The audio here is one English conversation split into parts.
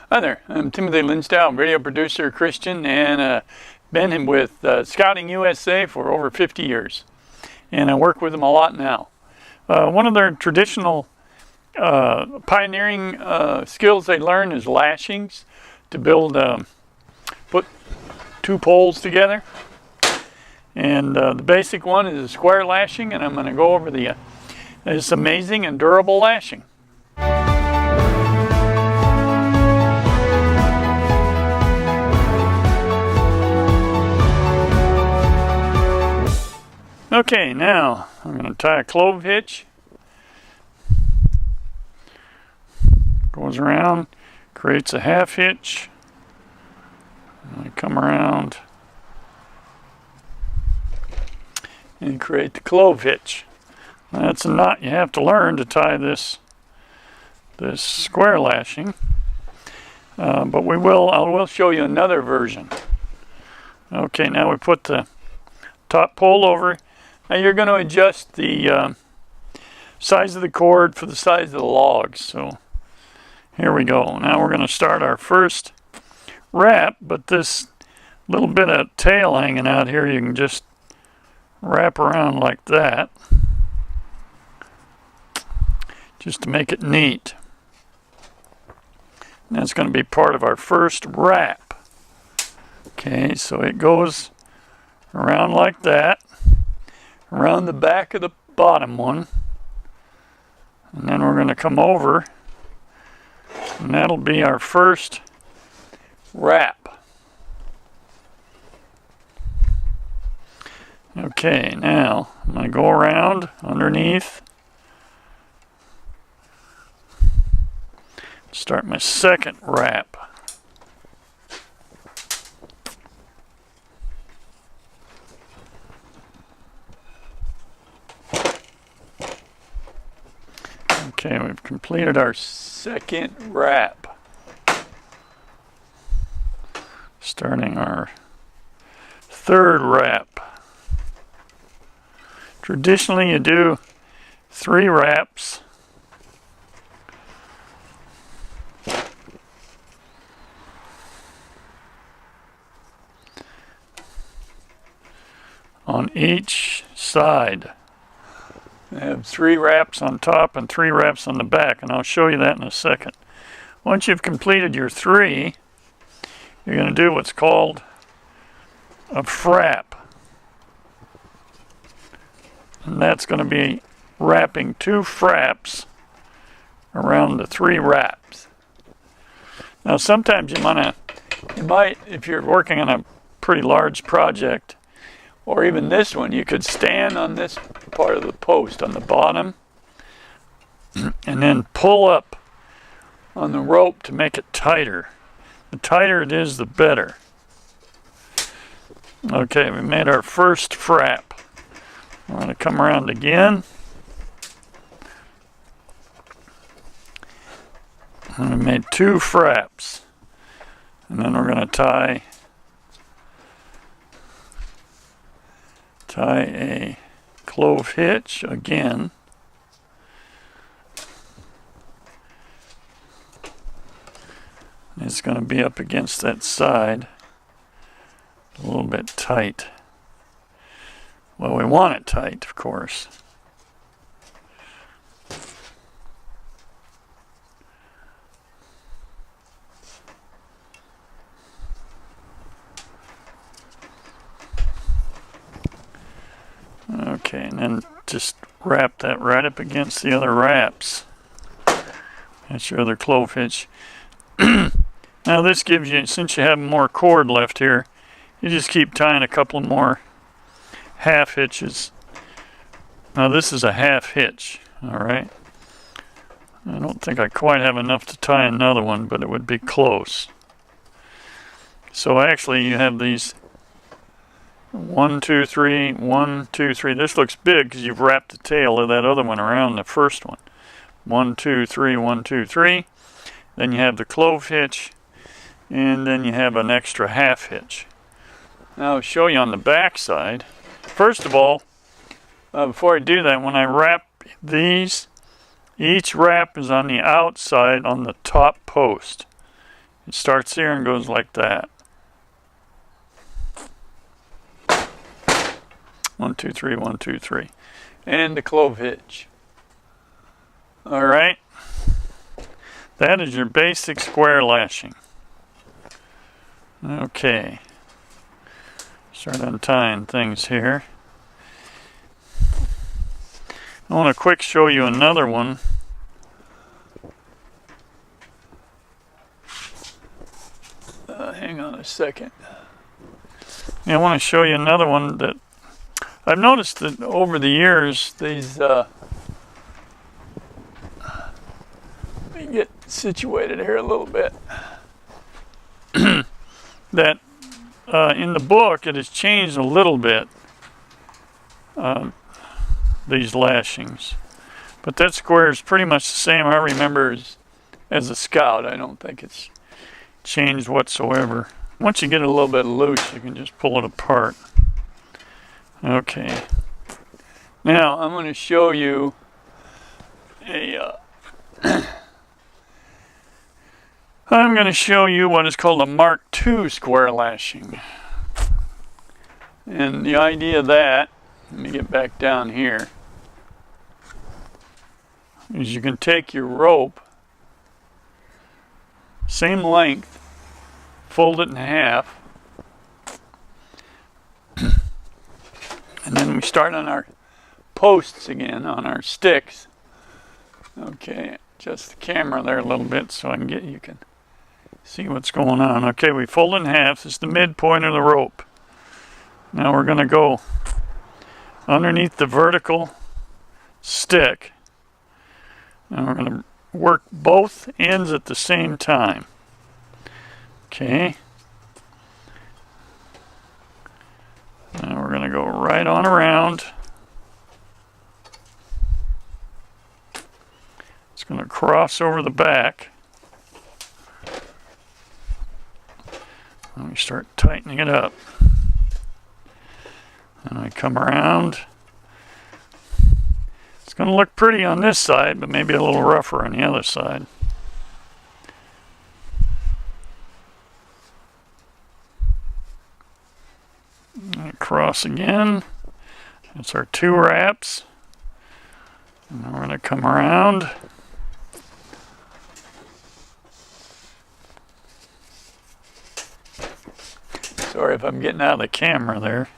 Hi there, I'm Timothy Linsdau, radio producer, Christian, and been with Scouting USA for over 50 years. And I work with them a lot now. One of their traditional pioneering skills they learn is lashings, to build, put two poles together. And the basic one is a square lashing, and I'm going to go over this amazing and durable lashing. Okay, now I'm going to tie a clove hitch. Goes around, creates a half hitch. I come around and create the clove hitch. That's a knot you have to learn to tie this square lashing. But I will show you another version. Okay, now we put the top pole over. Now you're going to adjust the size of the cord for the size of the logs. So here we go. Now we're going to start our first wrap, but this little bit of tail hanging out here, you can just wrap around like that, just to make it neat. And that's going to be part of our first wrap. Okay, so it goes around like that, around the back of the bottom one, and then we're going to come over, and that'll be our first wrap. Okay, now I'm going to go around underneath, start my second wrap. Okay, we've completed our second wrap. Starting our third wrap. Traditionally, you do 3 wraps. On each side. I have 3 wraps on top and 3 wraps on the back, and I'll show you that in a second. Once you've completed your 3, you're going to do what's called a frap. And that's going to be wrapping 2 fraps around the 3 wraps. Now sometimes you might, if you're working on a pretty large project, or even this one, you could stand on this part of the post on the bottom and then pull up on the rope to make it tighter. The tighter it is, the better. Okay, we made our first frap. I'm going to come around again. And we made 2 fraps. And then we're going to tie a clove hitch again. It's going to be up against that side, a little bit tight. Well, we want it tight, of course. Okay, and then just wrap that right up against the other wraps. That's your other clove hitch. Now this gives you, since you have more cord left here, you just keep tying a couple more half hitches. Now this is a half hitch, alright? I don't think I quite have enough to tie another one, but it would be close. So actually you have these 1, 2, 3, 1, 2, 3. This looks big because you've wrapped the tail of that other one around the first one. 1, 2, 3, 1, 2, 3. Then you have the clove hitch, and then you have an extra half hitch. Now I'll show you on the back side. First of all, before I do that, when I wrap these, each wrap is on the outside on the top post. It starts here and goes like that. 1, 2, 3, 1, 2, 3. And the clove hitch. Alright. That is your basic square lashing. Okay. Start untying things here. I want to quick show you another one. Hang on a second. I want to show you another one that I've noticed that over the years, these, let me get situated here a little bit, that in the book it has changed a little bit, these lashings. But that square is pretty much the same I remember as a Scout. I don't think it's changed whatsoever. Once you get it a little bit loose, you can just pull it apart. Okay. Now I'm going to show you I'm going to show you what is called a Mark II square lashing. And the idea of that, let me get back down here, is you can take your rope, same length, fold it in half, and then we start on our posts again, on our sticks. Okay, adjust the camera there a little bit so you can see what's going on. Okay, we fold it in half. This is the midpoint of the rope. Now we're going to go underneath the vertical stick, and we're going to work both ends at the same time. Okay. Now we're going to go right on around. It's going to cross over the back. And we start tightening it up. And I come around. It's going to look pretty on this side, but maybe a little rougher on the other side. And cross again. That's our 2 wraps. And then we're going to come around. Sorry if I'm getting out of the camera there.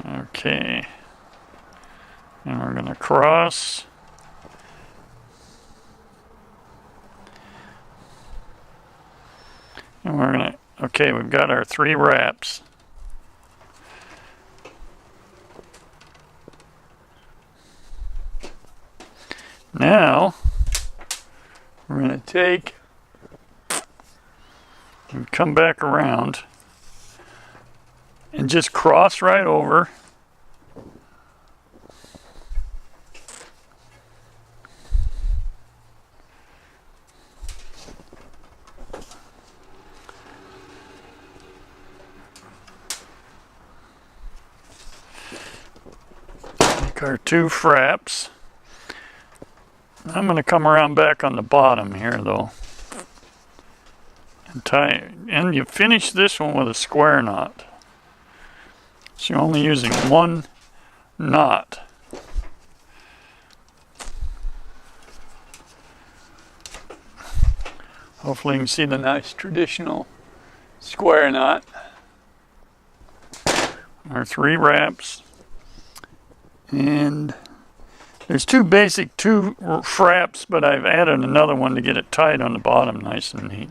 Okay. And we're going to cross. And we're going to, okay, we've got our 3 wraps. Now, we're going to take and come back around and just cross right over. Take our 2 fraps. I'm going to come around back on the bottom here though. And tie, and you finish this one with a square knot. So you're only using 1 knot. Hopefully you can see the nice traditional square knot. Our 3 wraps. And there's 2 basic 2 fraps, but I've added another one to get it tied on the bottom nice and neat.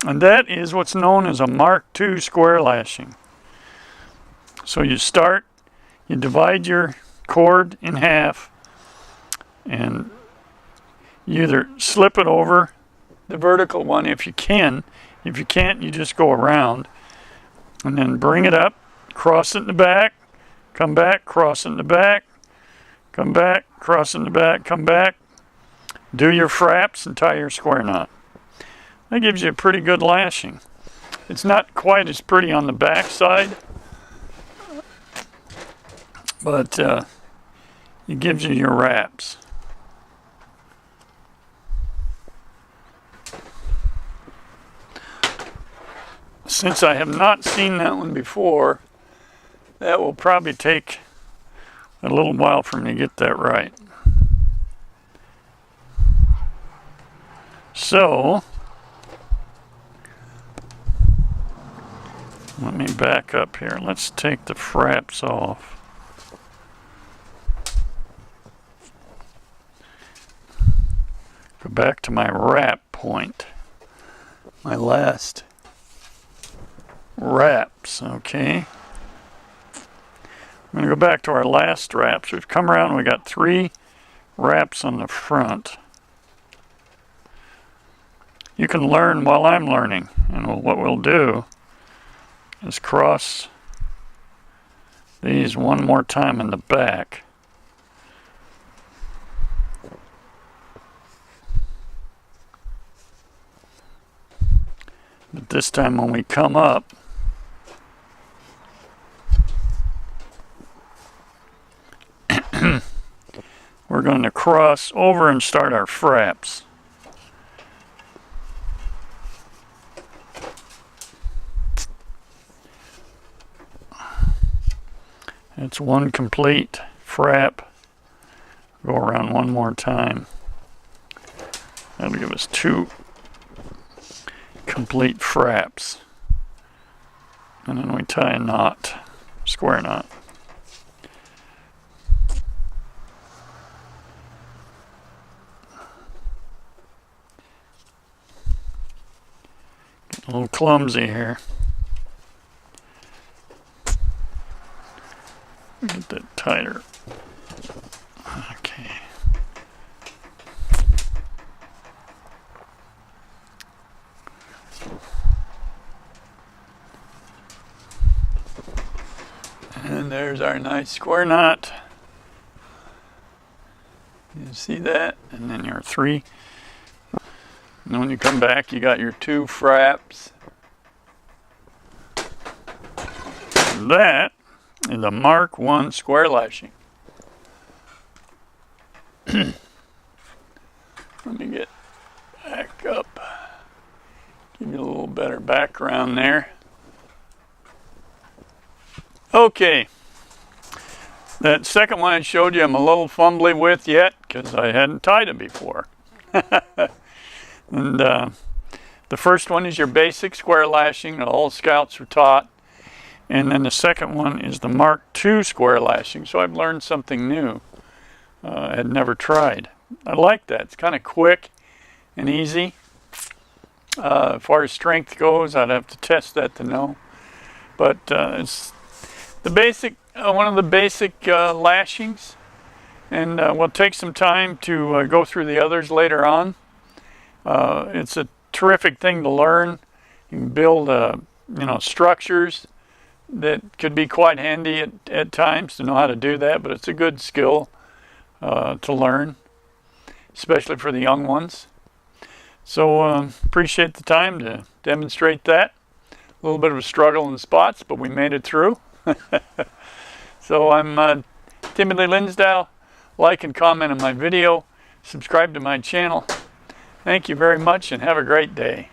And that is what's known as a Mark II square lashing. So you start, you divide your cord in half, and you either slip it over the vertical one if you can. If you can't, you just go around. And then bring it up, cross it in the back, come back, cross it in the back, come back, cross in the back, come back, do your fraps and tie your square knot. That gives you a pretty good lashing. It's not quite as pretty on the back side, but it gives you your wraps. Since I have not seen that one before, that will probably take a little while for me to get that right. So, let me back up here. Let's take the fraps off. Go back to my wrap point. My last wraps, okay. I'm going to go back to our last wraps. We've come around and we got 3 wraps on the front. You can learn while I'm learning, and what we'll do is cross these one more time in the back. But this time when we come up, we're going to cross over and start our fraps. It's one complete frap. Go around one more time. That'll give us 2 complete fraps. And then we tie a knot, square knot. Get a little clumsy here. Get that tighter. Okay. And there's our nice square knot. You see that? And then your 3. And when you come back, you got your 2 fraps. And that is a Mark I square lashing. Let me get back up. Give you a little better background there. Okay. That second one I showed you I'm a little fumbly with yet because I hadn't tied it before. And the first one is your basic square lashing that all scouts are taught. And then the second one is the Mark II square lashing. So I've learned something new I had never tried. I like that. It's kind of quick and easy. As far as strength goes, I'd have to test that to know. But it's the basic, one of the basic lashings. And we'll take some time to go through the others later on. It's a terrific thing to learn. You can build, structures that could be quite handy at times to know how to do that, but it's a good skill to learn, especially for the young ones. So appreciate the time to demonstrate that. A little bit of a struggle in spots, but we made it through. So I'm Timothy Linsdau. Like and comment on my video. Subscribe to my channel. Thank you very much and have a great day.